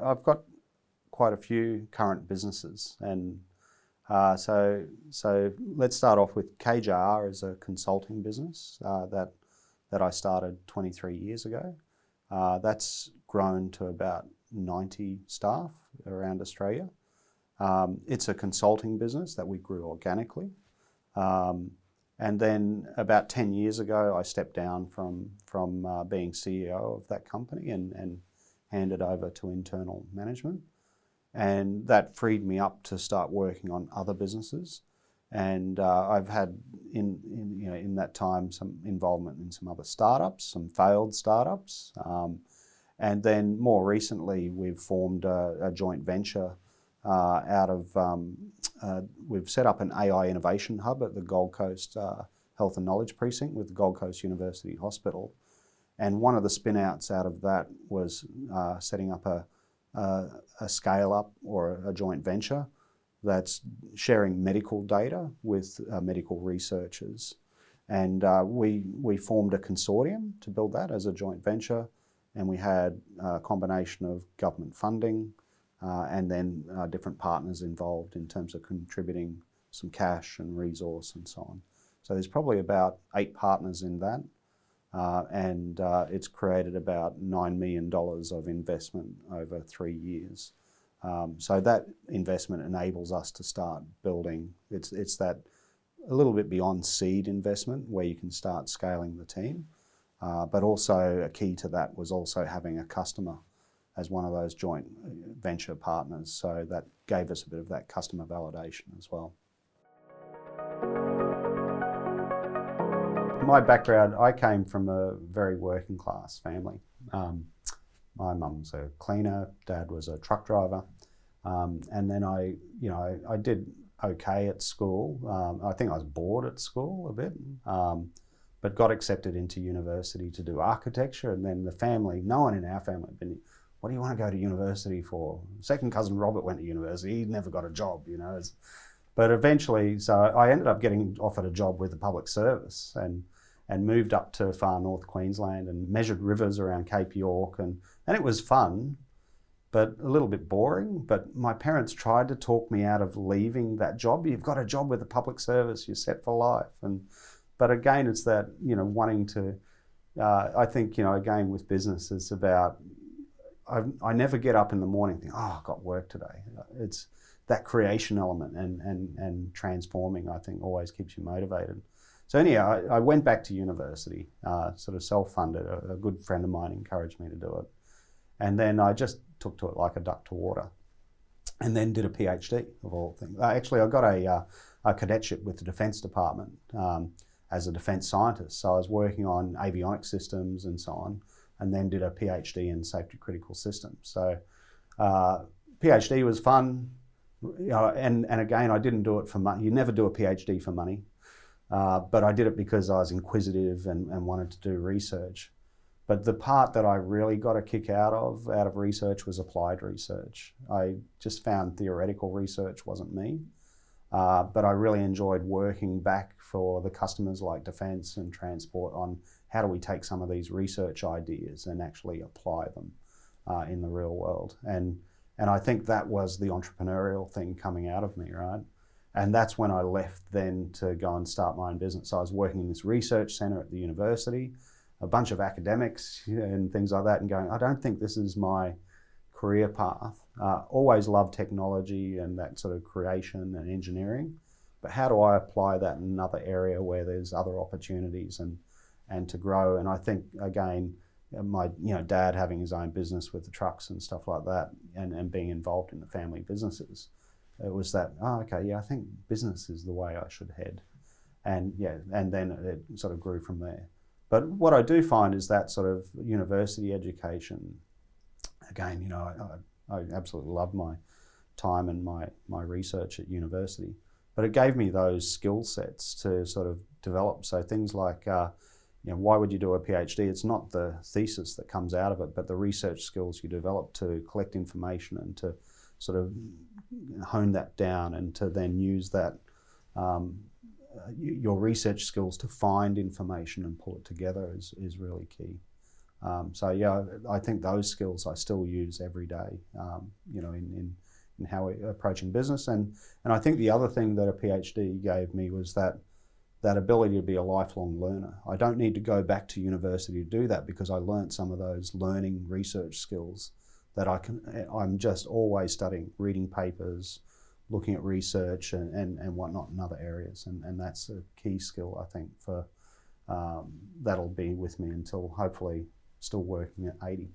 I've got quite a few current businesses, and so let's start off with KJR as a consulting business that I started 23 years ago. That's grown to about 90 staff around Australia. It's a consulting business that we grew organically. And then about 10 years ago, I stepped down from being CEO of that company and handed over to internal management. And that freed me up to start working on other businesses. And I've had in that time some involvement in some other startups, some failed startups. And then more recently, we've formed a joint venture we've set up an AI innovation hub at the Gold Coast Health and Knowledge Precinct with the Gold Coast University Hospital. And one of the spin-outs out of that was setting up a scale-up or a joint venture that's sharing medical data with medical researchers. And we formed a consortium to build that as a joint venture, and we had a combination of government funding, and then different partners involved in terms of contributing some cash and resource and so on. So there's probably about 8 partners in that, and it's created about $9 million of investment over 3 years. So that investment enables us to start building. It's that a little bit beyond seed investment where you can start scaling the team, but also a key to that was also having a customer as one of those joint venture partners. So that gave us a bit of that customer validation as well. My background, I came from a very working class family. My mum's a cleaner, dad was a truck driver. And then I did okay at school. I think I was bored at school a bit, but got accepted into university to do architecture. And then the family, no one in our family had been, what do you want to go to university for? Second cousin Robert went to university. He never got a job, But eventually, so I ended up getting offered a job with the public service and moved up to far north Queensland and measured rivers around Cape York. And it was fun, but a little bit boring. But my parents tried to talk me out of leaving that job. You've got a job with the public service, you're set for life. But again, it's that, wanting to, I think, again, with business, it's about, I never get up in the morning and think, oh, I've got work today. It's that creation element and transforming, I think, always keeps you motivated. So anyhow, I went back to university, sort of self-funded. A good friend of mine encouraged me to do it. And then I just took to it like a duck to water, and then did a PhD of all things. Actually, I got a cadetship with the Defence Department as a defence scientist. So I was working on avionics systems and so on, and then did a PhD in safety critical systems. So PhD was fun, and again, I didn't do it for money. You never do a PhD for money, but I did it because I was inquisitive and wanted to do research. But the part that I really got a kick out of research was applied research. I just found theoretical research wasn't me, but I really enjoyed working back for the customers like Defence and Transport on how do we take some of these research ideas and actually apply them in the real world. And I think that was the entrepreneurial thing coming out of me, right? And that's when I left then to go and start my own business. So I was working in this research centre at the university, a bunch of academics and things like that, and going, I don't think this is my career path. Always loved technology and that sort of creation and engineering, but how do I apply that in another area where there's other opportunities and to grow? And I think, again, my dad having his own business with the trucks and stuff like that, and being involved in the family businesses, it was that, I think business is the way I should head. And then it sort of grew from there. But what I do find is that sort of university education, again, I absolutely love my time and my research at university, but it gave me those skill sets to sort of develop. So things like, why would you do a PhD? It's not the thesis that comes out of it, but the research skills you develop to collect information and to sort of hone that down and to then use that your research skills to find information and pull it together is really key. So yeah, I think those skills I still use every day, you know, in how we're approaching business. And I think the other thing that a PhD gave me was that ability to be a lifelong learner. I don't need to go back to university to do that, because I learned some of those learning research skills that I'm just always studying, reading papers, looking at research and whatnot in other areas. And that's a key skill, I think, for that'll be with me until hopefully still working at 80.